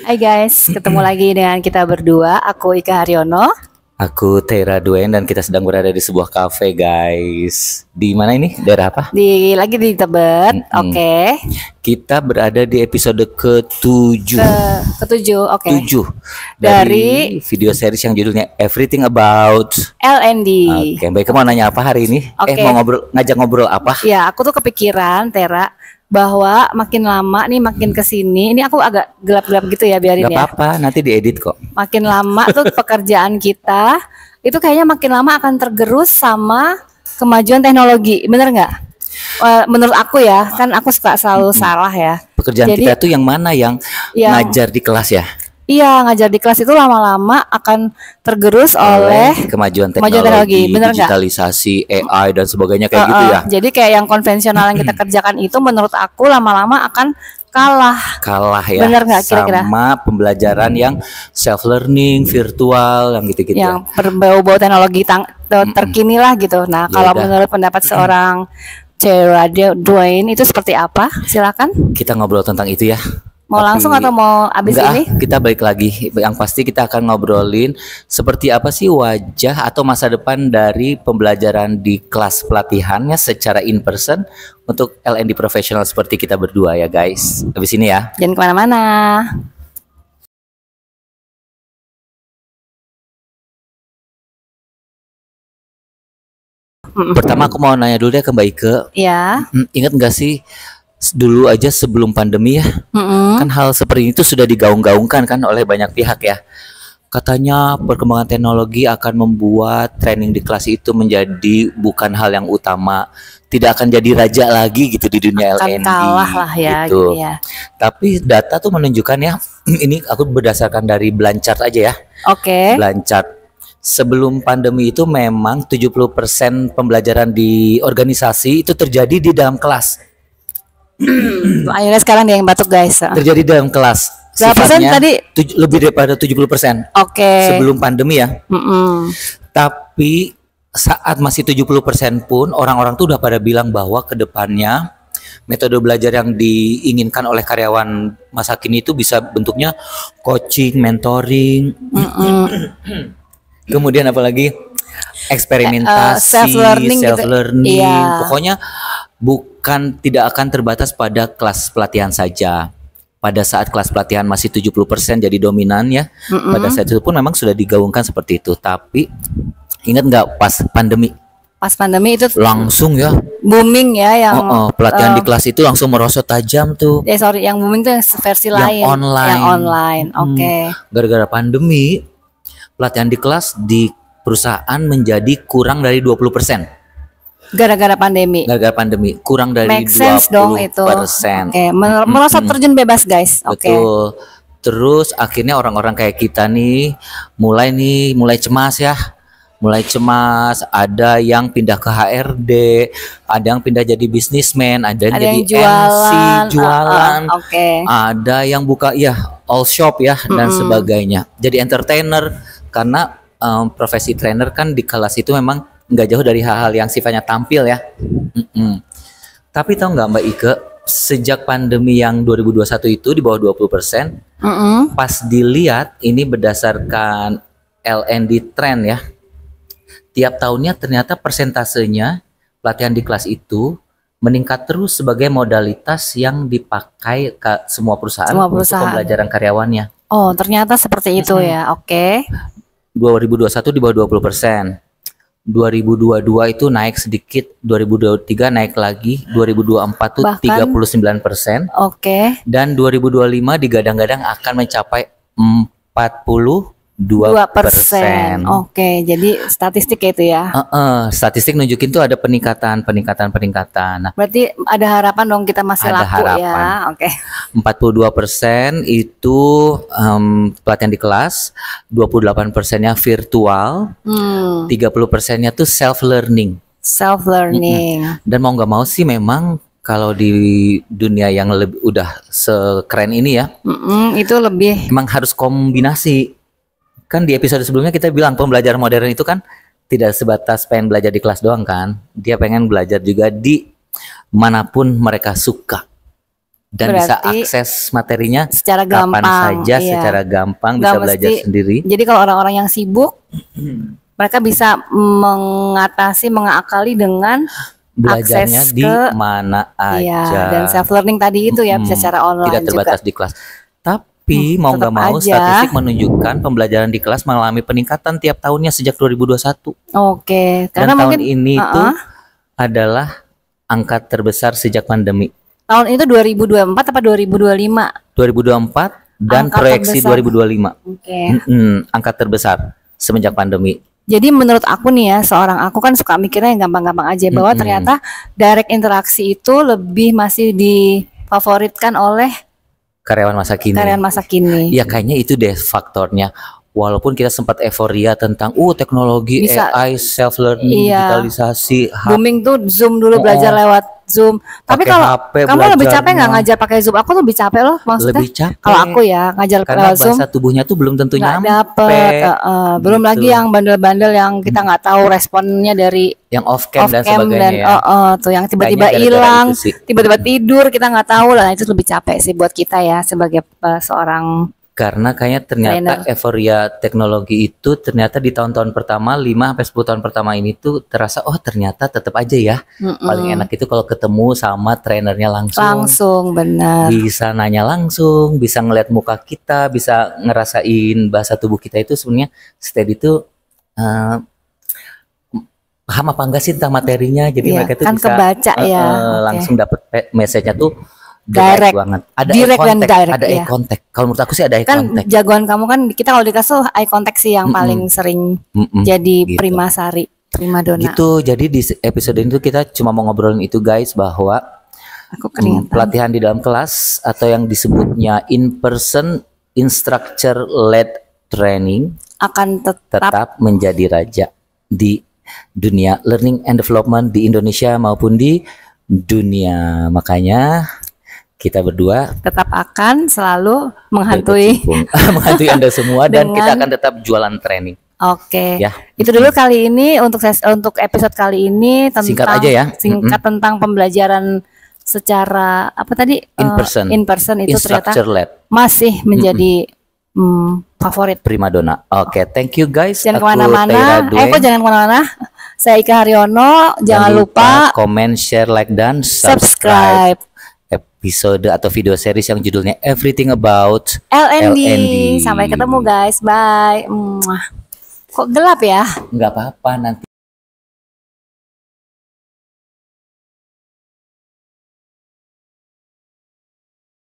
Hai guys, ketemu lagi dengan kita berdua. Aku Ika Haryono. Aku Tera Duen dan kita sedang berada di sebuah kafe, guys. Di mana ini? Daerah apa? Lagi di Tebet. Oke. Kita berada di episode ke-7. Ketujuh, oke. 7 Dari video series yang judulnya Everything About LND. Oke, baik, kamu nanya apa hari ini? Oke. Mau ngajak ngobrol apa? Ya, aku tuh kepikiran, Tera, bahwa makin lama nih makin kesini, ini aku agak gelap-gelap gitu ya, biarin Gak ya. apa-apa, nanti diedit kok. Makin lama tuh pekerjaan kita itu kayaknya makin lama akan tergerus sama kemajuan teknologi, bener nggak? Menurut aku ya, kan aku suka selalu salah ya. Pekerjaan Jadi, kita tuh yang mana yang ngajar di kelas ya? Iya, ngajar di kelas itu lama-lama akan tergerus oleh kemajuan teknologi, bener nggak? digitalisasi, AI dan sebagainya kayak gitu ya. Jadi kayak yang konvensional yang kita kerjakan itu menurut aku lama-lama akan kalah ya, bener nggak kira-kira? sama pembelajaran yang self learning, virtual, yang gitu-gitu. Yang berbau-bau teknologi terkini lah gitu. Nah, kalau menurut pendapat seorang Tera Duen itu seperti apa? Silakan. Kita ngobrol tentang itu ya. Mau langsung atau mau abis ini? Kita balik lagi. Yang pasti kita akan ngobrolin seperti apa sih wajah atau masa depan dari pembelajaran di kelas pelatihannya secara in person untuk LND profesional seperti kita berdua ya guys. Abis ini ya. Jangan kemana-mana. Pertama aku mau nanya dulu deh ke Mbak Ike. Ya. Ingat nggak sih dulu aja sebelum pandemi ya, kan hal seperti itu sudah digaung-gaungkan kan oleh banyak pihak ya. Katanya perkembangan teknologi akan membuat training di kelas itu menjadi bukan hal yang utama, tidak akan jadi raja lagi gitu di dunia LND. Kalah lah ya, gitu ya. Tapi data tuh menunjukkan ya, ini aku berdasarkan dari Blanchard aja ya. Oke. Blanchard. Sebelum pandemi itu memang 70% pembelajaran di organisasi itu terjadi di dalam kelas. Akhirnya sekarang dia yang batuk guys. Terjadi dalam kelas. Berapa persen tadi? Lebih daripada 70%. Oke. Sebelum pandemi ya. Tapi saat masih 70% pun orang-orang tuh udah pada bilang bahwa kedepannya metode belajar yang diinginkan oleh karyawan masa kini itu bisa bentuknya coaching, mentoring. Kemudian apalagi eksperimentasi, self learning. Iya. Pokoknya tidak akan terbatas pada kelas pelatihan saja. Pada saat kelas pelatihan masih 70% jadi dominan ya. Pada saat itu pun memang sudah digaungkan seperti itu. Tapi ingat nggak pas pandemi? Pas pandemi itu langsung ya booming ya yang pelatihan di kelas itu langsung merosot tajam tuh. Yang booming tuh yang versi lain. Yang online. Oke. Gara-gara pandemi pelatihan di kelas di perusahaan menjadi kurang dari 20%. Gara-gara pandemi kurang dari Make sense 20%. Dong itu. Oke. Merosot terjun bebas guys. Betul. Terus akhirnya orang-orang kayak kita nih mulai cemas ya. Mulai cemas, ada yang pindah ke HRD, ada yang pindah jadi bisnismen, ada yang jadi jualan, ada yang buka all shop ya dan sebagainya. Jadi entertainer karena profesi trainer kan di kelas itu memang nggak jauh dari hal-hal yang sifatnya tampil ya. Tapi tahu nggak Mbak Ike, sejak pandemi yang 2021 itu di bawah 20%, pas dilihat ini berdasarkan LND trend ya, tiap tahunnya ternyata persentasenya pelatihan di kelas itu meningkat terus sebagai modalitas yang dipakai ke semua perusahaan untuk pembelajaran karyawannya. Oh, ternyata seperti itu ya. Oke. 2021 di bawah 20%. 2022 itu naik sedikit, 2023 naik lagi, 2024 tuh 39%. Oke. Dan 2025 digadang-gadang akan mencapai 42%. Oke, jadi statistik itu ya. Statistik nunjukin tuh ada peningkatan. Nah, berarti ada harapan dong kita masih laku ya. Oke. 42% itu pelatihan di kelas, 28%-nya virtual, 30%-nya tuh self learning. Dan mau nggak mau sih memang kalau di dunia yang udah sekeren ini ya, itu lebih emang harus kombinasi. Kan di episode sebelumnya kita bilang pembelajaran modern itu kan tidak sebatas pengen belajar di kelas doang kan. Dia pengen belajar juga di manapun mereka suka. dan bisa Berarti akses materinya secara kapan gampang, saja, iya. secara gampang, Nggak bisa belajar mesti- sendiri. Jadi kalau orang-orang yang sibuk, mereka bisa mengakali dengan Belajarnya akses di ke mana iya, aja. dan self learning tadi itu ya bisa Mm-mm. secara online Tidak terbatas juga. di kelas. Tapi mau tetap nggak mau aja. statistik menunjukkan pembelajaran di kelas mengalami peningkatan tiap tahunnya sejak 2021. Oke, Dan karena tahun mungkin ini uh-uh. tuh adalah angka terbesar sejak pandemi. tahun itu 2024 apa 2025? 2024 dan Angka proyeksi terbesar. 2025. Oke. Angka terbesar semenjak pandemi. Jadi menurut aku nih ya, seorang aku kan suka mikirnya yang gampang-gampang aja bahwa ternyata direct interaksi itu lebih masih difavoritkan oleh Karyawan masa kini. karyawan masa kini. Ya kayaknya itu deh faktornya. Walaupun kita sempat euforia tentang teknologi, Bisa. AI, self learning, Iya. digitalisasi, Booming tuh Zoom dulu belajar lewat Zoom. Tapi Pakai kalau HP kamu lebih capek nggak belajarnya. ngajar pakai Zoom? Aku lebih capek loh maksudnya. lebih capek. Kalau aku ya ngajar Karena lewat Zoom bahasa tubuhnya tuh belum tentu nggak nyampe. dapet. Belum gitu. lagi yang bandel-bandel yang kita nggak tahu responnya dari Yang off cam dan off-cam sebagainya dan ya. tuh yang tiba-tiba Kayaknya gara-gara hilang, itu sih. tiba-tiba tidur kita nggak tahu lah. Itu lebih capek sih buat kita ya sebagai seorang Karena kayaknya ternyata trainer. euforia teknologi itu ternyata di tahun-tahun pertama 5 sampai 10 tahun pertama ini tuh terasa ternyata tetap aja ya. Paling enak itu kalau ketemu sama trainernya langsung. Langsung benar. Bisa nanya langsung, bisa ngeliat muka kita, bisa ngerasain bahasa tubuh kita itu sebenarnya steady itu paham apa enggak sih tentang materinya. Jadi Iya, mereka tuh kan bisa kebaca ya. Oke. langsung dapet message-nya tuh Direct. banget. Ada Direct eye dan contact, direct, ada eye iya. contact. Kalau menurut aku sih ada eye Kan contact. jagoan kamu kan kita kalau di kelas tuh eye contact sih yang paling sering jadi gitu. primasari, primadona. Gitu. Jadi di episode ini tuh kita cuma mau ngobrolin itu guys, bahwa Aku keringetan. pelatihan di dalam kelas atau yang disebutnya in person instructor led training Akan tetap tetap menjadi raja di dunia learning and development di Indonesia maupun di dunia. Makanya kita berdua akan selalu menghantui. berkecimpung menghantui Anda semua dan Dengan- kita akan tetap jualan training. Oke. Ya. Itu dulu kali ini untuk episode kali ini tentang Singkat aja ya. Singkat tentang pembelajaran secara apa tadi? In person. In person itu ternyata Instructor led masih menjadi favorit. primadona. Oke, thank you guys. Jangan Aku kemana-mana. Teira Duen. Kok jangan kemana-mana. Saya Ika Haryono. Jangan lupa komen, share, like, dan subscribe episode atau video series yang judulnya Everything About LND. LND. Sampai ketemu guys. Bye. Kok gelap ya? Nggak apa-apa nanti.